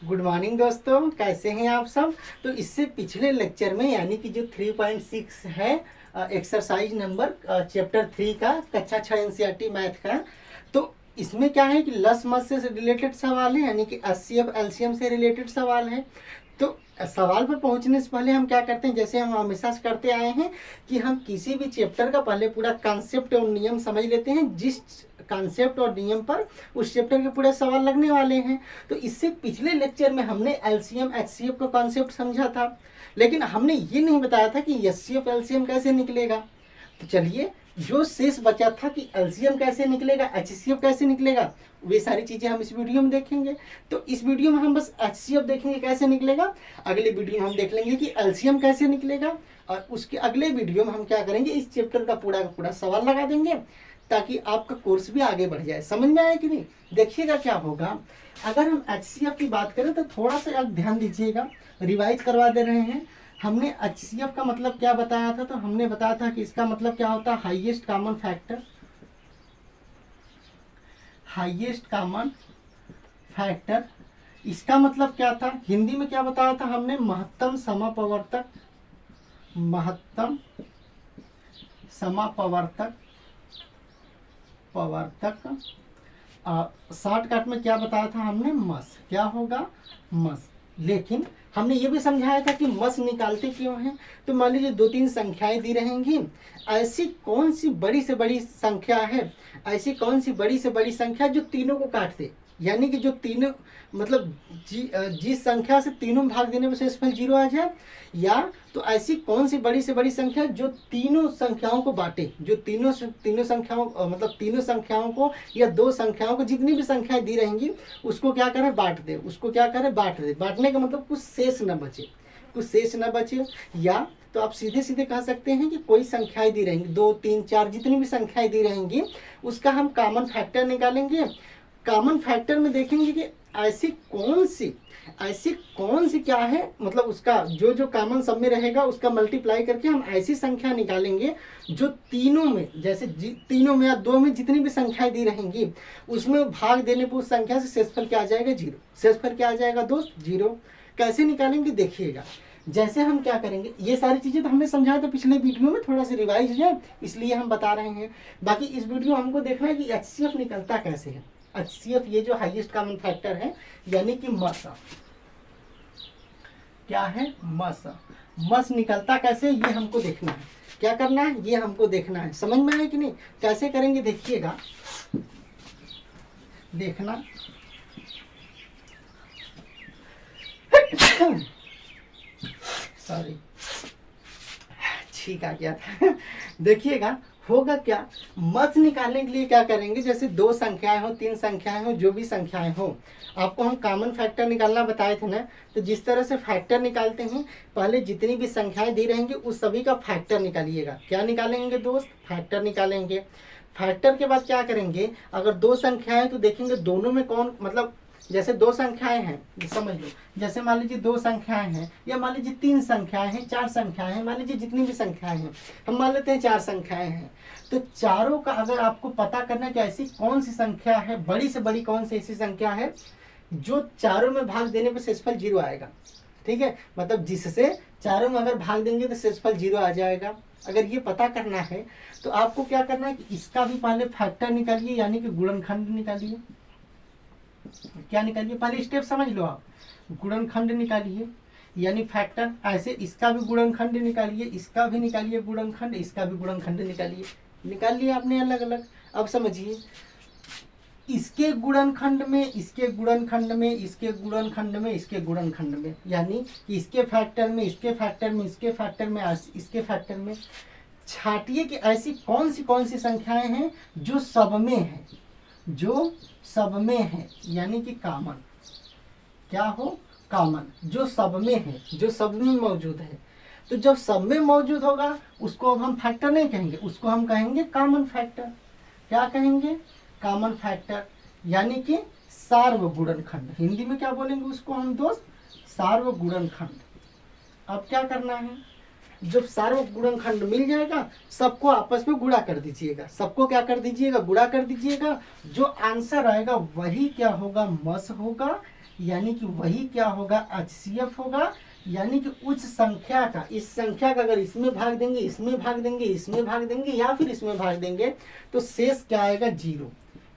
Good morning दोस्तों, कैसे हैं आप सब। तो इससे पिछले लेक्चर में यानी कि जो 3.6 है एक्सरसाइज नंबर चैप्टर 3 का कक्षा 6 एनसीईआरटी मैथ का, तो इसमें क्या है कि लस मस से रिलेटेड सवाल है, यानी कि एचसीएफ एलसीएम से रिलेटेड सवाल है। तो सवाल पर पहुंचने से पहले हम क्या करते हैं, जैसे हम हमेशा करते आए हैं कि हम किसी भी चैप्टर का पहले पूरा कॉन्सेप्ट और नियम समझ लेते हैं। जिस कॉन्सेप्ट और नियम पर उस चैप्टर के पूरे सवाल लगने वाले हैं। तो इससे पिछले लेक्चर में हमने एलसीएम एचसीएफ का कॉन्सेप्ट समझा था, लेकिन हमने ये नहीं बताया था कि एचसीएफ एलसीएम कैसे निकलेगा। तो चलिए, जो शेष बचा था कि एलसीएम कैसे निकलेगा, एचसीएफ कैसे निकलेगा, वे सारी चीजें हम इस वीडियो में देखेंगे। तो इस वीडियो में हम बस एचसीएफ देखेंगे कैसे निकलेगा, अगले वीडियो में हम देख लेंगे कि एलसीएम कैसे निकलेगा, और उसके अगले वीडियो में हम क्या करेंगे, इस चैप्टर का पूरा सवाल लगा देंगे ताकि आपका कोर्स भी आगे बढ़ जाए। समझ में आया कि नहीं। देखिएगा क्या होगा, अगर हम एचसीएफ की बात करें तो थोड़ा सा आप ध्यान दीजिएगा, रिवाइज करवा दे रहे हैं। हमने एचसीएफ का मतलब क्या बताया था, तो हमने बताया था कि इसका मतलब क्या होता है, highest common factor. Highest common factor इसका मतलब क्या था, हिंदी में क्या बताया था हमने, महत्तम समापवर्तक। महत्तम समापवर्तक शॉर्टकट में क्या बताया था हमने, मस। क्या होगा, मस। लेकिन हमने ये भी समझाया था कि मस निकालते क्यों हैं। तो मान लीजिए 2-3 संख्याएं दी रहेंगी, ऐसी कौन सी बड़ी से बड़ी संख्या है, ऐसी कौन सी बड़ी से बड़ी संख्या जो तीनों को काट दे, यानी कि जो तीनों मतलब जिस संख्या से तीनों भाग देने पर शेषफल 0 आ जाए, या तो ऐसी कौन सी बड़ी से बड़ी संख्या जो तीनों संख्याओं को बांटे, जो तीनों संख्याओं मतलब तीनों संख्याओं को या दो संख्याओं को, जितनी भी संख्याएं दी रहेंगी उसको क्या करे, बांट दे। उसको क्या करे, बांट दे। बांटने का मतलब कुछ शेष न बचे, कुछ शेष न बचे। या तो आप सीधे सीधे कह सकते हैं कि कोई संख्याएं दी रहेंगी, 2, 3, 4 जितनी भी संख्याएं दी रहेंगी उसका हम कॉमन फैक्टर निकालेंगे। कॉमन फैक्टर में देखेंगे कि ऐसी कौन सी क्या है, मतलब उसका जो कॉमन सब में रहेगा उसका मल्टीप्लाई करके हम ऐसी संख्या निकालेंगे जो तीनों में, जैसे तीनों में या दो में जितनी भी संख्याएं दी रहेंगी उसमें भाग देने पर उस संख्या से शेषफल क्या आ जाएगा, 0। शेषफल क्या आ जाएगा दोस्त, 0। कैसे निकालेंगे देखिएगा। जैसे हम क्या करेंगे, ये सारी चीजें तो हमने समझाया था पिछले वीडियो में, थोड़ा सा रिवाइज हो जाए इसलिए हम बता रहे हैं। बाकी इस वीडियो हमको देखना है कि एचसीएफ निकलता कैसे है। एचसीएफ ये जो हाईएस्ट कॉमन फैक्टर है, यानी कि मस। क्या है, मस। मस निकलता कैसे, ये हमको देखना है। क्या करना है, ये हमको देखना है। समझ में आया कि नहीं, कैसे करेंगे देखिएगा, देखना। सॉरी, ठीक आ गया था। देखिएगा होगा क्या, मस निकालने के लिए क्या करेंगे, जैसे 2 संख्याएं हो, 3 संख्याएं हो, जो भी संख्याएं हो, आपको हम कॉमन फैक्टर निकालना बताए थे ना। तो जिस तरह से फैक्टर निकालते हैं, पहले जितनी भी संख्याएं दी रहेंगी उस सभी का फैक्टर निकालिएगा। क्या निकालेंगे दोस्त, फैक्टर निकालेंगे। फैक्टर के बाद क्या करेंगे, अगर 2 संख्याएं तो देखेंगे दोनों में कौन, मतलब जैसे 2 संख्याएं हैं, समझ लो, जैसे मान लीजिए 2 संख्याएं हैं, या मान लीजिए 3 संख्याएं हैं, 4 संख्याएं हैं, मान लीजिए जितनी भी संख्याएं हैं, हम मान लेते हैं 4 संख्याएं हैं। तो चारों का अगर आपको पता करना कि ऐसी कौन सी संख्या है, बड़ी से बड़ी कौन सी ऐसी संख्या है जो चारों में भाग देने पर शेषफल 0 आएगा। ठीक है, मतलब जिससे चारों में अगर भाग देंगे तो शेषफल 0 आ जाएगा। अगर ये पता करना है तो आपको क्या करना है कि इसका भी पहले फैक्टर निकालिए, यानी कि गुणनखंड निकालिए। क्या निकालिए, पहले स्टेप समझ लो आप। गुणनखंड निकालिए यानी फैक्टर, ऐसे इसका भी गुणनखंड निकालिए, इसका भी निकालिए गुणनखंड, इसका भी गुणनखंड निकालिए। निकाल लिया आपने अलग अलग। अब समझिए, इसके गुणनखंड में, इसके गुणनखंड में, इसके गुणनखंड में, इसके गुणनखंड में, यानी कि इसके फैक्टर में, इसके फैक्टर में, इसके फैक्टर में, इसके फैक्टर में। छाटिए कि ऐसी कौन सी संख्याएं हैं जो सब में है, जो सब में है, यानी कि कॉमन। क्या हो, कॉमन, जो सब में है, जो सब में मौजूद है। तो जब सब में मौजूद होगा उसको अब हम फैक्टर नहीं कहेंगे, उसको हम कहेंगे कॉमन फैक्टर। क्या कहेंगे, कॉमन फैक्टर, यानी कि सार्वगुणनखंड। हिंदी में क्या बोलेंगे उसको हम दोस्त, सार्वगुणनखंड। अब क्या करना है, जब सार्वक गुणनखंड मिल जाएगा सबको आपस में गुणा कर दीजिएगा, सबको क्या कर दीजिएगा, गुणा कर दीजिएगा। जो आंसर आएगा वही क्या होगा, मस होगा, यानी कि वही क्या होगा, HCF होगा। यानी कि उच्च संख्या का, इस संख्या का अगर इसमें भाग देंगे, इसमें भाग देंगे, इसमें भाग देंगे या फिर इसमें भाग देंगे तो शेष क्या आएगा, 0।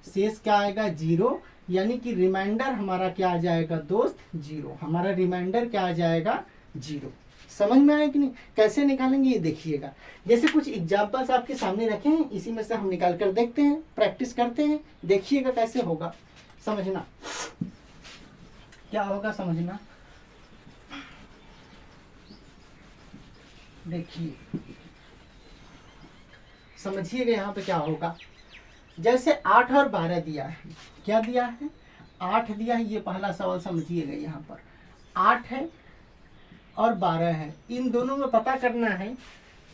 शेष क्या आएगा, 0। यानी कि रिमाइंडर हमारा क्या आ जाएगा दोस्त, 0। हमारा रिमाइंडर क्या आ जाएगा, 0। समझ में आया कि नहीं, कैसे निकालेंगे ये देखिएगा। जैसे कुछ एग्जाम्पल्स आपके सामने रखे हैं, इसी में से हम निकाल कर देखते हैं, प्रैक्टिस करते हैं, देखिएगा कैसे होगा, समझना क्या होगा, समझना। देखिए समझिएगा यहाँ पे क्या होगा। जैसे 8 और 12 दिया है, क्या दिया है, 8 दिया है। ये पहला सवाल समझिएगा, यहाँ पर 8 है और 12 है। इन दोनों में पता करना है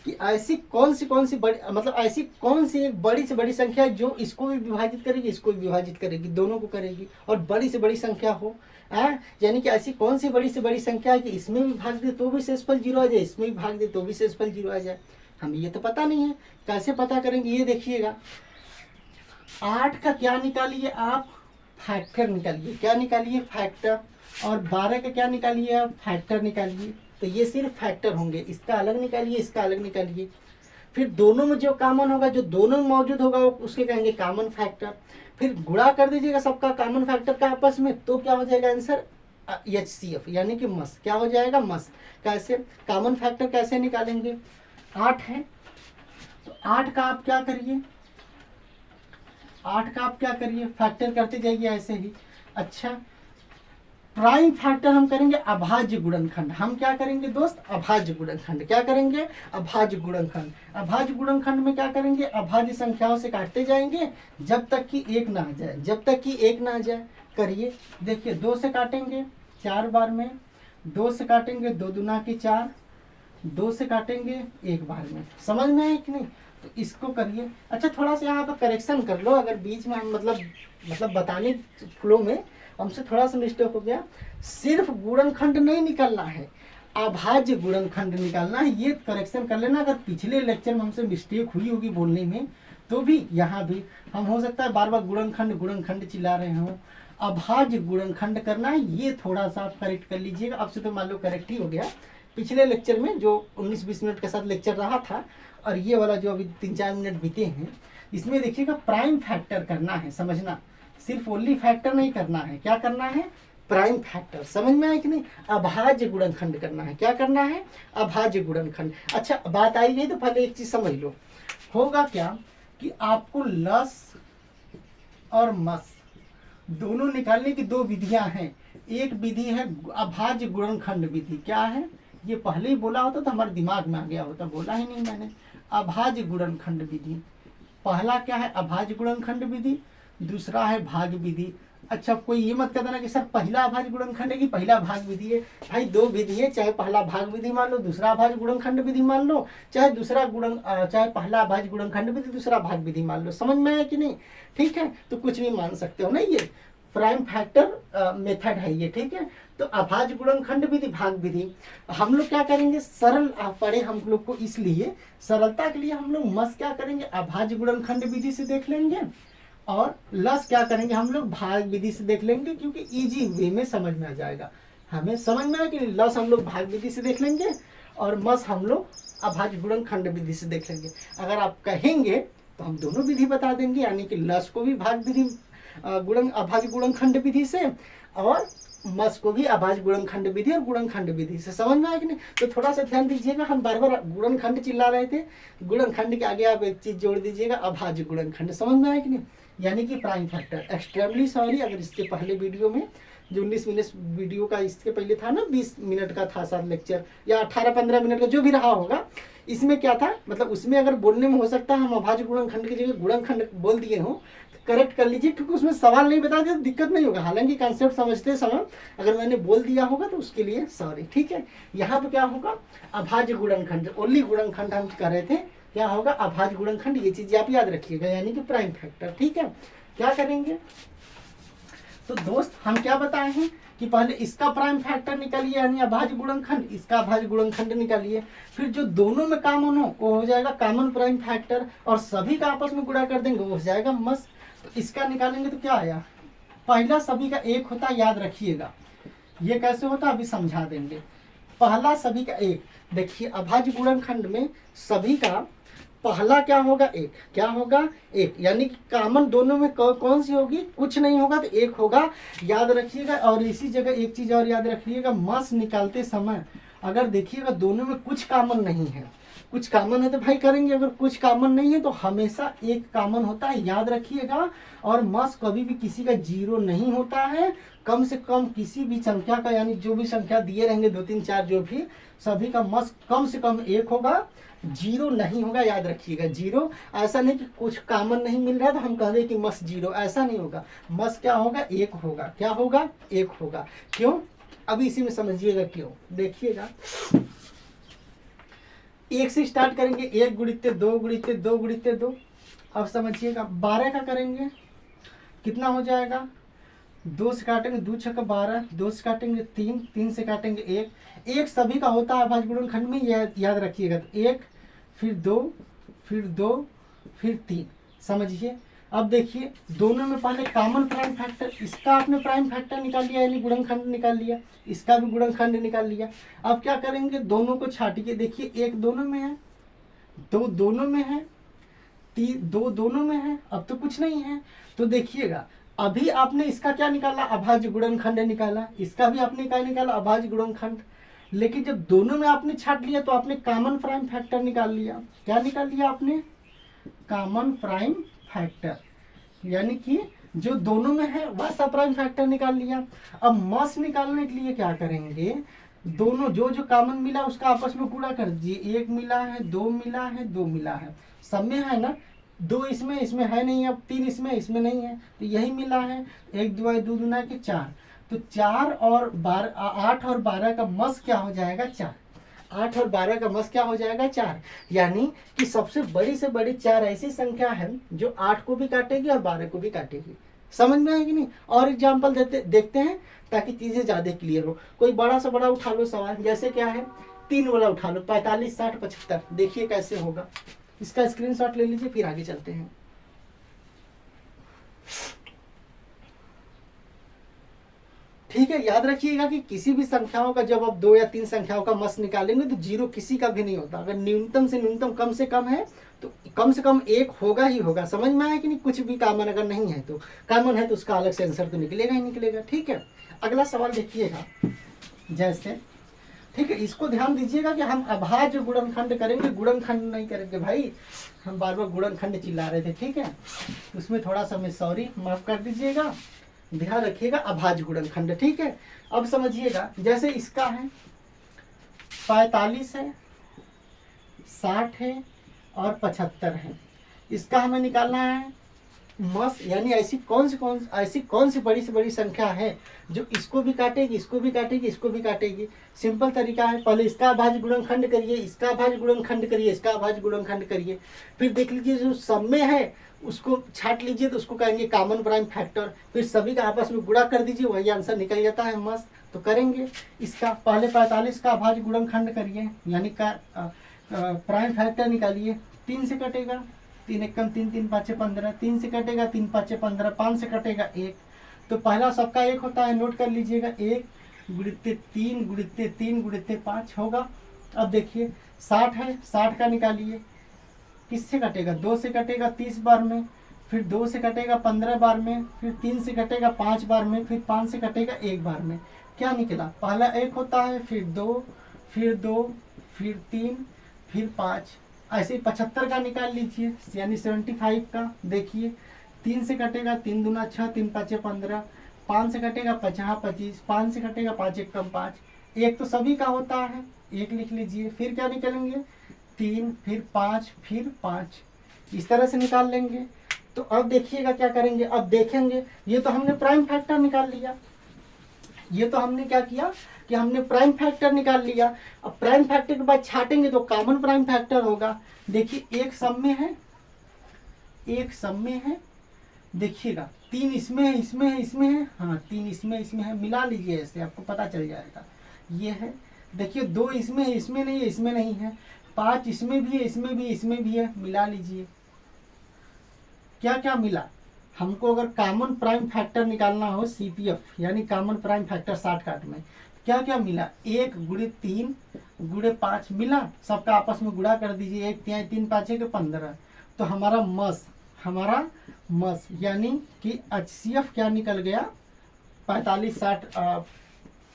कि ऐसी कौन सी बड़ी, मतलब ऐसी कौन सी एक बड़ी से बड़ी संख्या है जो इसको भी विभाजित करेगी, इसको भी विभाजित करेगी, दोनों को करेगी और बड़ी से बड़ी संख्या हो। यानी कि ऐसी कौन सी बड़ी से बड़ी संख्या है कि इसमें भी भाग दे तो भी शेषफल 0 आ जाए, इसमें भी भाग दे तो भी शेषफल 0 आ जाए। हमें ये तो पता नहीं है, कैसे पता करेंगे ये देखिएगा। 8 का क्या निकालिए आप, फैक्टर निकालिए। क्या निकालिए, फैक्टर। और 12 का क्या निकालिए आप, फैक्टर निकालिए। तो ये सिर्फ फैक्टर होंगे, इसका अलग निकालिए, इसका अलग निकालिए। फिर दोनों में जो कॉमन होगा, जो दोनों में मौजूद होगा उसके कहेंगे कॉमन फैक्टर। फिर गुणा कर दीजिएगा सबका कॉमन फैक्टर का आपस में, तो क्या हो जाएगा आंसर, HCF यानी कि मस। क्या हो जाएगा, मस। कैसे कॉमन फैक्टर कैसे निकालेंगे, 8 है तो 8 का आप क्या करिए, 8 का आप क्या करिए, फैक्टर करते जाइए ऐसे ही। अच्छा, प्राइम फैक्टर हम करेंगे अभाज्य गुणनखंड। हम क्या करेंगे दोस्त, अभाज्य गुणनखंड। क्या करेंगे, अभाज्य गुणनखंड। अभाज्य गुणनखंड में क्या करेंगे, अभाज्य संख्याओं से काटते जाएंगे जब तक कि 1 ना आ जाए, जब तक कि 1 ना आ जाए। करिए, देखिए 2 से काटेंगे 4 बार में, 2 से काटेंगे 2 दूना की 4, 2 से काटेंगे 1 बार में। समझ में आए कि नहीं, तो इसको करिए। अच्छा, थोड़ा सा यहाँ पर करेक्शन कर लो, अगर बीच में हम मतलब बताने फ्लो में हमसे थोड़ा सा मिस्टेक हो गया। सिर्फ गुणनखंड नहीं निकालना है, अभाज्य गुणनखंड निकालना है, ये करेक्शन कर लेना। अगर पिछले लेक्चर में हमसे मिस्टेक हुई होगी बोलने में, तो भी यहाँ भी हम हो सकता है बार बार गुणनखंड गुणनखंड चिल्ला रहे हों। अभाज्य गुणनखंड करना है, ये थोड़ा सा आप करेक्ट कर लीजिएगा। अब से तो मान लो करेक्ट ही हो गया। पिछले लेक्चर में जो 19-20 मिनट के साथ लेक्चर रहा था और ये वाला जो अभी 3-4 मिनट बीते हैं, इसमें देखिएगा प्राइम फैक्टर करना है, समझना। सिर्फ ओनली फैक्टर नहीं करना है, क्या करना है, प्राइम फैक्टर। समझ में आया कि नहीं, अभाज्य गुणनखंड करना है। क्या करना है, अभाज्य गुणनखंड। अच्छा, बात आई गई तो पहले एक चीज समझ लो, होगा क्या कि आपको लस और मस दोनों निकालने की 2 विधियां हैं। एक विधि है अभाज्य गुणनखंड विधि। क्या है, ये पहले ही बोला होता तो हमारे दिमाग में आ गया होता, बोला ही नहीं मैंने। अभाज्य गुणनखंड विधि, पहला क्या है, अभाज्य गुणनखंड विधि, दूसरा है भाग विधि। अच्छा, कोई ये मत कहना कि सर पहला अभाज्य गुणनखंड है कि पहला भाग विधि है। भाई 2 विधि है, चाहे पहला भाग विधि मान लो, दूसरा अभाज्य गुणनखंड विधि मान लो, चाहे चाहे पहला अभाज्य गुणनखंड विधि, दूसरा भाग विधि मान लो। समझ में आया कि नहीं, ठीक है, तो कुछ भी मान सकते हो ना, ये प्राइम फैक्टर मेथड है ये, ठीक है। तो अभाज्य गुणनखंड विधि, भाग विधि, हम लोग क्या करेंगे, सरल पढ़े हम लोग को, इसलिए सरलता के लिए हम लोग मस क्या करेंगे, अभाज्य गुणनखंड विधि से देख लेंगे, और लस क्या करेंगे हम लोग, भाग विधि से देख लेंगे, क्योंकि इजी वे में समझ में आ जाएगा। हमें समझ में आया कि लस हम लोग भाग विधि से देख लेंगे और मस हम लोग अभाज्य गुणनखंड विधि से देख लेंगे। अगर आप कहेंगे तो हम दोनों विधि बता देंगे, यानी कि लस को भी भाग विधि अभाज्य गुणनखंड विधि से, और मस को भी अभाज्य गुणनखंड विधि और गुणनखंड विधि से। समझ में आया कि नहीं, तो थोड़ा सा ध्यान दीजिएगा। हम बार बार गुणनखंड चिल्ला रहे थे, गुणनखंड के आगे आप एक चीज जोड़ दीजिएगा, अभाज्य गुणनखंड। समझ में आया कि नहीं, यानी कि प्राइम फैक्टर। एक्सट्रीमली सॉरी, अगर इसके पहले वीडियो में जो 19 मिनट वीडियो का इसके पहले था ना, 20 मिनट का था शायद लेक्चर, या 18-15 मिनट का जो भी रहा होगा, इसमें क्या था, मतलब उसमें अगर बोलने में हो सकता है हम अभाज्य गुणनखंड की जगह गुणनखंड बोल दिए हों, करेक्ट कर लीजिए, क्योंकि उसमें सवाल नहीं बता दिया तो दिक्कत नहीं होगा। हालांकि कंसेप्ट समझते समय अगर मैंने बोल दिया होगा तो उसके लिए सॉरी, ठीक है। यहाँ पे क्या होगा, अभाज्य गुणनखंड, ओनली गुणनखंड हम कर रहे थे, क्या होगा, अभाज्य गुणनखंड। ये चीज आप याद रखिएगा, यानी कि प्राइम फैक्टर, ठीक है। क्या करेंगे, तो दोस्त हम क्या बताए हैं कि पहले इसका प्राइम फैक्टर निकालिए यानी अभाज्य गुणनखंड, इसका अभाज्य गुणनखंड निकालिए, फिर जो दोनों में कॉमन हो वो हो जाएगा कॉमन प्राइम फैक्टर, और सभी का आपस में गुणा कर देंगे वो हो जाएगा मस। तो इसका निकालेंगे तो क्या आया, पहला सभी का एक होता है, याद रखिएगा। ये कैसे होता है अभी समझा देंगे। पहला सभी का एक, देखिए अभाज्य गुणनखंड में सभी का पहला क्या होगा, एक, क्या होगा, एक, यानी कि कॉमन दोनों में कौन सी होगी, कुछ नहीं होगा तो एक होगा, याद रखिएगा। और इसी जगह एक चीज और याद रखिएगा, मस निकालते समय अगर देखिएगा दोनों में कुछ कॉमन नहीं है, कुछ कॉमन है तो भाई करेंगे, अगर कुछ कॉमन नहीं है तो हमेशा एक कॉमन होता है, याद रखिएगा। और मस कभी भी किसी का जीरो नहीं होता है, कम से कम किसी भी संख्या का, यानी जो भी संख्या दिए रहेंगे 2 3 4 जो भी, सभी का मस कम से कम एक होगा, जीरो नहीं होगा, याद रखिएगा। जीरो ऐसा नहीं कि कुछ कॉमन नहीं मिल रहा है तो हम कह दें कि मस जीरो, ऐसा नहीं होगा। मस क्या होगा, एक होगा, क्या होगा, एक होगा। क्यों, अभी इसी में समझिएगा क्यों, देखिएगा। एक से स्टार्ट करेंगे, 1 गुणित 2 गुणित 2 गुणित 2। अब समझिएगा 12 का करेंगे, कितना हो जाएगा, 2 से काटेंगे 2 छक्का 12, 2 से काटेंगे 3, 3 से काटेंगे 1। एक सभी का होता है अभाज्य गुणनखंड में, याद रखिएगा। तो 1 फिर 2 फिर 2 फिर 3, समझिए। अब देखिए दोनों में पहले कॉमन प्राइम फैक्टर, इसका आपने प्राइम फैक्टर निकाल लिया यानी गुणनखंड निकाल लिया, इसका भी गुणनखंड निकाल लिया। अब क्या करेंगे, दोनों को छाटिए, देखिए 1 दोनों में है, 2 दोनों में है, 2 दोनों में है, अब तो कुछ नहीं है। तो देखिएगा अभी आपने इसका क्या निकाला, अभाज्य गुणनखंड निकाला, इसका भी आपने क्या निकाला, अभाज्य गुणनखंड। लेकिन जब दोनों में आपने छाट लिया तो आपने कॉमन प्राइम फैक्टर निकाल लिया। क्या निकाल लिया आपने, कॉमन प्राइम फैक्टर, यानी कि जो दोनों में है वैसा प्राइम फैक्टर निकाल लिया। अब मस निकालने के लिए क्या करेंगे, दोनों जो जो कॉमन मिला उसका आपस में गुणा कर दीजिए। 1 मिला है, 2 मिला है, 2 मिला है, सब में है ना, 2 इसमें, इसमें है नहीं, अब 3 इसमें, इसमें नहीं है, तो यही मिला है। 1 2 2 दूना के 4, तो 4 और 12, 8 और 12 का मस क्या हो जाएगा, 4। 8 और 12 का मस क्या हो जाएगा, 4। यानी कि सबसे बड़ी से बड़ी 4 ऐसी संख्या है जो 8 को भी काटेगी और 12 को भी काटेगी। समझ में आएगी नहीं। और एग्जाम्पल देखते हैं ताकि चीजें ज्यादा क्लियर हो। कोई बड़ा से बड़ा उठा लो सवाल, जैसे क्या है, 3 वाला उठा लो, 45 60 75, देखिए कैसे होगा। इसका स्क्रीनशॉट ले लीजिए, फिर आगे चलते हैं। ठीक है, याद रखिएगा कि किसी भी संख्याओं का जब आप 2 या 3 संख्याओं का मस निकालेंगे तो जीरो किसी का भी नहीं होता। अगर न्यूनतम से न्यूनतम कम से कम है तो कम से कम 1 होगा ही होगा। समझ में आया कि नहीं, कुछ भी कॉमन अगर नहीं है तो, कॉमन है तो उसका अलग से आंसर तो निकलेगा ही निकलेगा। ठीक है, अगला सवाल देखिएगा, जैसे, ठीक है, इसको ध्यान दीजिएगा कि हम अभाज्य गुणनखंड करेंगे, गुणनखंड नहीं करेंगे भाई। हम बार बार गुणनखंड चिल्ला रहे थे, ठीक है, उसमें थोड़ा सा मैं सॉरी, माफ कर दीजिएगा, ध्यान रखिएगा, अभाज्य गुणनखंड। ठीक है, अब समझिएगा, जैसे इसका है 45 है, 60 है और 75 है, इसका हमें निकालना है मस, यानी ऐसी कौन सी बड़ी से बड़ी संख्या है जो इसको भी काटेगी, इसको भी काटेगी, इसको भी काटेगी। सिंपल तरीका है, पहले इसका अभाज्य गुणनखंड करिए, इसका अभाज्य गुणनखंड करिए, इसका अभाज्य गुणनखंड करिए, फिर देख लीजिए जो सब में है उसको छाट लीजिए तो उसको कहेंगे कॉमन प्राइम फैक्टर, फिर सभी का आपस में गुणा कर दीजिए, वही आंसर निकल जाता है मस्त। तो करेंगे इसका, पहले 45 का अभाज्य गुणनखंड करिए, यानी का प्राइम फैक्टर निकालिए। 3 से कटेगा, 3 एकम 3, 3 5 15, 3 से कटेगा 3 5 15, 5 से कटेगा 1, तो पहला सबका 1 होता है, नोट कर लीजिएगा, 1 गुणित 3 गुणित 3 गुणित 5 होगा। अब देखिए 60 है, 60 का निकालिए, किससे कटेगा, 2 से कटेगा 30 बार में, फिर 2 से कटेगा 15 बार में, फिर 3 से कटेगा 5 बार में, फिर 5 से कटेगा 1 बार में। क्या निकला, पहला 1 होता है, फिर 2, फिर 2, फिर 3, फिर 5, ऐसे 75 का निकाल लीजिए, यानी 75 का। देखिए 3 से कटेगा 3 दूना 6, 3 5 15, 5 से कटेगा 50 25, 5 से कटेगा 5 एकम 5, 1 तो सभी का होता है, 1 लिख लीजिए, फिर क्या निकालेंगे 3, फिर 5, फिर 5, इस तरह से निकाल लेंगे। तो अब देखिएगा क्या करेंगे, अब देखेंगे, ये तो हमने प्राइम फैक्टर निकाल लिया, ये तो हमने क्या किया कि हमने प्राइम फैक्टर निकाल लिया। अब प्राइम फैक्टर के बाद छाटेंगे तो कॉमन प्राइम फैक्टर होगा। देखिए एक सब में है, एक सब में है, देखिएगा 3 इसमें है, इसमें है, इसमें है, हाँ 3 इसमें है, मिला लीजिए, ऐसे आपको पता चल जाएगा। ये है, देखिए 2 इसमें है, इसमें नहीं है, इसमें नहीं है, 5 इसमें भी है, इसमें भी, इसमें भी है, मिला लीजिए। क्या क्या मिला हमको? अगर कॉमन प्राइम फैक्टर निकालना हो CPF यानी कॉमन प्राइम फैक्टर शॉर्टकट में, क्या क्या मिला? 1 गुणे 3 गुणे 5 मिला, सबका आपस में गुणा कर दीजिए, 1 3 3 5 के 15। तो हमारा मस यानी कि HCF क्या निकल गया? 45 60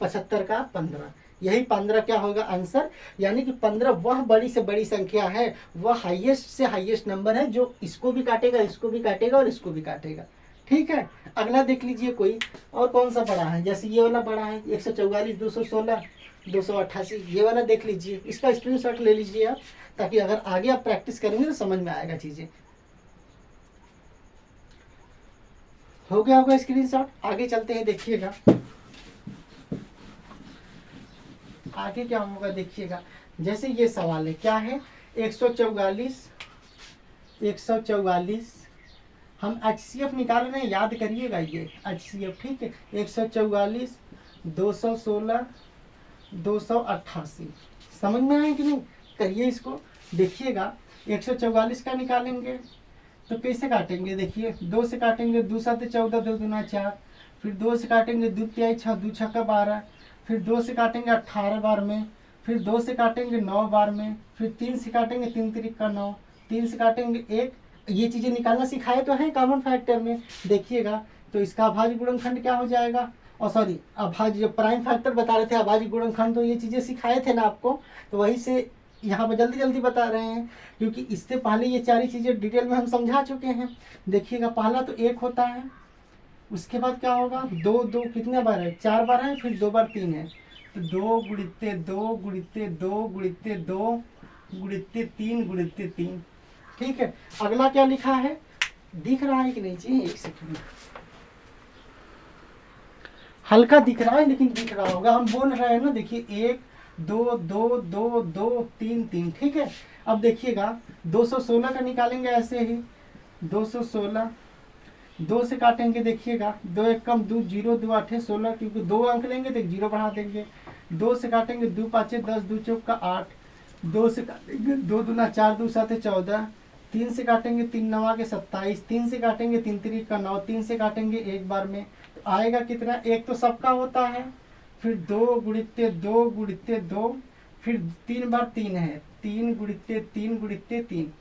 75 का 15, यही 15 क्या होगा आंसर। यानी कि 15 वह बड़ी से बड़ी संख्या है, वह हाईएस्ट से हाईएस्ट नंबर है जो इसको भी काटेगा, इसको भी काटेगा और इसको भी काटेगा। ठीक है, अगला देख लीजिए कोई और कौन सा बड़ा है। जैसे ये वाला बड़ा है 144 216 288, ये वाला देख लीजिए, इसका स्क्रीनशॉट ले लीजिए आप, ताकि अगर आगे आप प्रैक्टिस करेंगे तो समझ में आएगा चीजें। हो गया होगा स्क्रीनशॉट। आगे चलते हैं, देखिएगा आगे क्या होगा, देखिएगा। जैसे ये सवाल है, क्या है? 144 हम HCF निकाल रहे हैं, याद करिएगा ये HCF। ठीक है, 144 216 288, समझ में आए कि नहीं? करिए इसको, देखिएगा 144 का निकालेंगे तो कैसे काटेंगे? देखिए 2 से काटेंगे, 2 7 14 2 दूना 4, फिर 2 से काटेंगे 2 3 6 2 6 का 12, फिर 2 से काटेंगे 18 बार में, फिर 2 से काटेंगे 9 बार में, फिर 3 से काटेंगे 3 3 का 9, 3 से काटेंगे 1। ये चीज़ें निकालना सिखाए तो है कॉमन फैक्टर में। देखिएगा तो इसका अभाज्य गुणनखंड क्या हो जाएगा, और सॉरी अभाज्य, जो प्राइम फैक्टर बता रहे थे अभाज्य गुणनखंड, तो ये चीज़ें सिखाए थे ना आपको, तो वही से यहाँ पर जल्दी जल्दी बता रहे हैं, क्योंकि इससे पहले ये सारी चीज़ें डिटेल में हम समझा चुके हैं। देखिएगा पहला तो 1 होता है, उसके बाद क्या होगा? 2 2 कितने बार है? 4 बार है, फिर 2 बार 3 है, तो 2 गुणित्ते 2 गुणित्ते 2 गुणित्ते 2 गुणित्ते 3 गुणित्ते 3। ठीक है, अगला क्या लिखा है, दिख रहा है कि नहीं जी? एक सेकंड, हल्का दिख रहा है लेकिन दिख रहा होगा, हम बोल रहे हैं ना। देखिए 1 2 2 2 2 3 3। ठीक है, अब देखिएगा 216 का निकालेंगे ऐसे ही, 216 2 से काटेंगे, देखिएगा 2 1 कम 2 0 2 8 16, क्योंकि 2 अंक लेंगे तो 1 0 बढ़ा देंगे। 2 से काटेंगे 2 5 10 2 4 का 8, 2 से काटेंगे 2 दूना 4 2 7 14, 3 से काटेंगे 3 9 के 27, 3 से काटेंगे 3 3 का 9, 3 से काटेंगे एक बार में, तो आएगा कितना? 1 तो सबका होता है, फिर 2 गुणित्ते 2 गुणित्ते 2, फिर 3 बार 3 है, 3 गुणित्ते 3 गुणित्ते 3।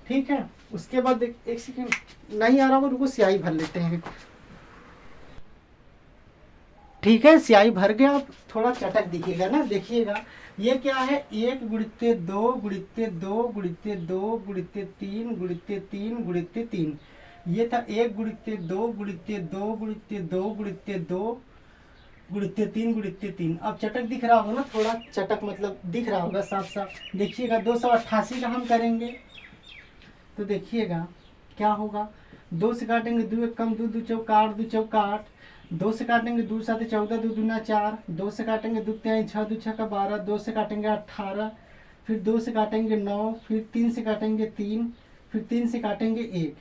ठीक है, उसके बाद एक सेकंड, नहीं आ रहा होगा, रुको स्याही भर लेते हैं। ठीक है, स्याही भर गया, आप थोड़ा चटक दिखेगा ना। देखिएगा ये क्या है? 1 गुणित्ते 2 गुणित्ते 2 गुणित्ते 2 गुणित्ते 3 गुणित्ते 3 गुणित्ते 3, ये था 1 गुणित्ते 2 गुणित्ते 2 गुणित्ते 2 गुणित्ते 2 गुणित्ते 3 गुणित्ते 3। अब चटक दिख रहा होगा ना, थोड़ा चटक मतलब दिख रहा होगा साफ साफ। देखिएगा 288 का हम करेंगे तो देखिएगा क्या होगा? 2 से काटेंगे 2 1 कम 2 2 चौका 8 2 चौका 8, 2 से काटेंगे 2 7 14 2 दूना 4, 2 से काटेंगे 2 3 6 2 6 का 12, 2 से काटेंगे 18, फिर 2 से काटेंगे 9, फिर 3 से काटेंगे 3, फिर 3 से काटेंगे 1।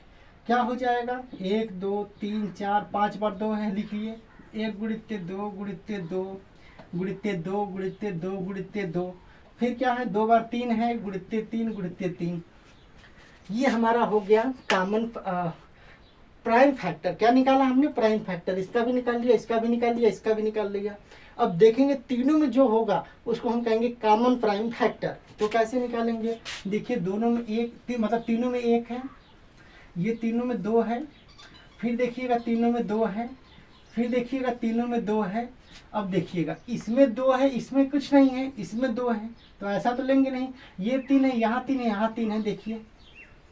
क्या हो जाएगा? 1 2 3 4 5 बार 2 है, लिखिए 1 गुणित्ते 2 गुणित्ते 2 गुणित्ते 2 गुणित्ते 2 गुणित्ते 2, फिर क्या है? 2 बार 3 है, गुणित्ते 3 गुणित्ते 3। ये हमारा हो गया कॉमन प्राइम फैक्टर। क्या निकाला हमने? Prime factor. इसका भी निकाल लिया, इसका भी निकाल लिया, इसका भी निकाल लिया। अब देखेंगे तीनों में जो होगा उसको हम कहेंगे कॉमन प्राइम फैक्टर। तो कैसे निकालेंगे? देखिए दोनों में एक, मतलब तीनों में 1 है, ये तीनों में 2 है, फिर देखिएगा तीनों में 2 है, फिर देखिएगा तीनों में 2 है। अब देखिएगा इसमें 2 है, इसमें कुछ नहीं है, इसमें 2 है, तो ऐसा तो लेंगे नहीं। ये 3 है, यहाँ 3 है, यहाँ 3 है, देखिए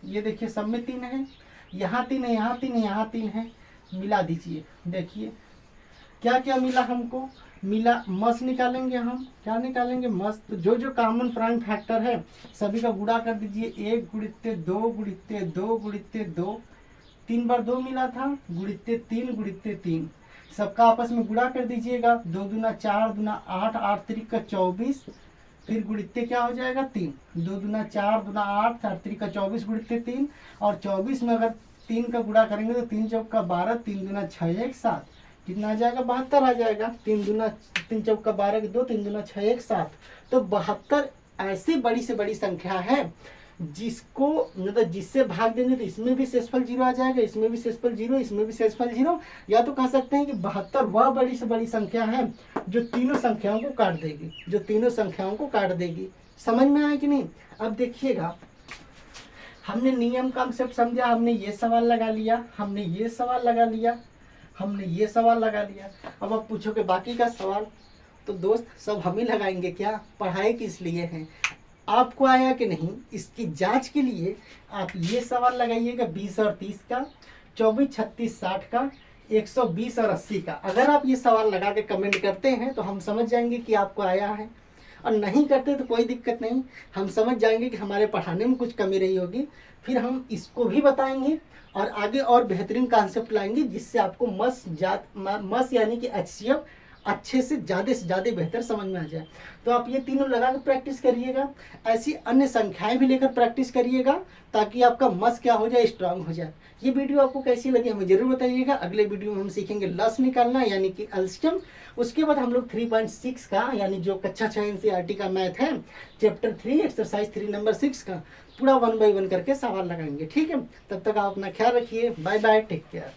ये देखिए सब में 3 है, यहाँ 3 है, यहाँ 3 है, यहाँ 3 है, मिला दीजिए। देखिए क्या क्या मिला हमको? मिला मस निकालेंगे हम। क्या निकालेंगे? मस। तो जो जो कॉमन प्राइम फैक्टर है सभी का गुणा कर दीजिए। 1 गुणित्ते 2 गुणित्ते 2 गुणित्ते 2, 3 बार 2 मिला था, गुणित्ते 3 गुणित्ते 3, सबका आपस में गुणा कर दीजिएगा। 2 दूना 4 दूना 8, 8 3 का 24, फिर गुणित्ते क्या हो जाएगा? 3, 2 दूना 4 दूना 8, 4 3 का 24 गुणित्ते 3, और 24 में अगर 3 का गुणा करेंगे तो 3 चौका 12, 3 दूना 6 1 7, कितना आ जाएगा 72 आ जाएगा। 3 चौका 12 के 2, 3 दूना 6 1 7। तो 72 ऐसी बड़ी से बड़ी संख्या है जिसको मतलब जिससे भाग देंगे तो इसमें भी शेषफल 0 आ जाएगा, इसमें भी शेषफल 0, इसमें भी शेषफल 0। या तो कह सकते हैं कि 72 वह बड़ी से बड़ी संख्या है जो तीनों संख्याओं को काट देगी, जो तीनों संख्याओं को काट देगी। समझ में आया कि नहीं? अब देखिएगा, हमने नियम कॉन्सेप्ट समझा, हमने ये सवाल लगा लिया, हमने ये सवाल लगा लिया, हमने ये सवाल लगा लिया। अब आप पूछोगे बाकी का सवाल, तो दोस्त सब हम ही लगाएंगे क्या? पढ़ाई किस लिए है, आपको आया कि नहीं, इसकी जांच के लिए आप ये सवाल लगाइएगा 20 और 30 का, 24 36 60 का, 120 और 80 का। अगर आप ये सवाल लगा के कमेंट करते हैं तो हम समझ जाएंगे कि आपको आया है, और नहीं करते तो कोई दिक्कत नहीं, हम समझ जाएंगे कि हमारे पढ़ाने में कुछ कमी रही होगी। फिर हम इसको भी बताएंगे और आगे और बेहतरीन कॉन्सेप्ट लाएंगे जिससे आपको मस यानी कि HCF अच्छे से ज़्यादा बेहतर समझ में आ जाए। तो आप ये तीनों लगा कर प्रैक्टिस करिएगा, ऐसी अन्य संख्याएं भी लेकर प्रैक्टिस करिएगा ताकि आपका मस क्या हो जाए, स्ट्रांग हो जाए। ये वीडियो आपको कैसी लगी हमें जरूर बताइएगा। अगले वीडियो में हम सीखेंगे लस निकालना यानी कि एलसीएम। उसके बाद हम लोग 3.6 का यानी जो कक्षा 6 NCERT का मैथ है, चैप्टर 3 एक्सरसाइज 3 नंबर 6 का पूरा 1 by 1 करके सवाल लगाएंगे। ठीक है, तब तक आप अपना ख्याल रखिए। Bye bye, take care.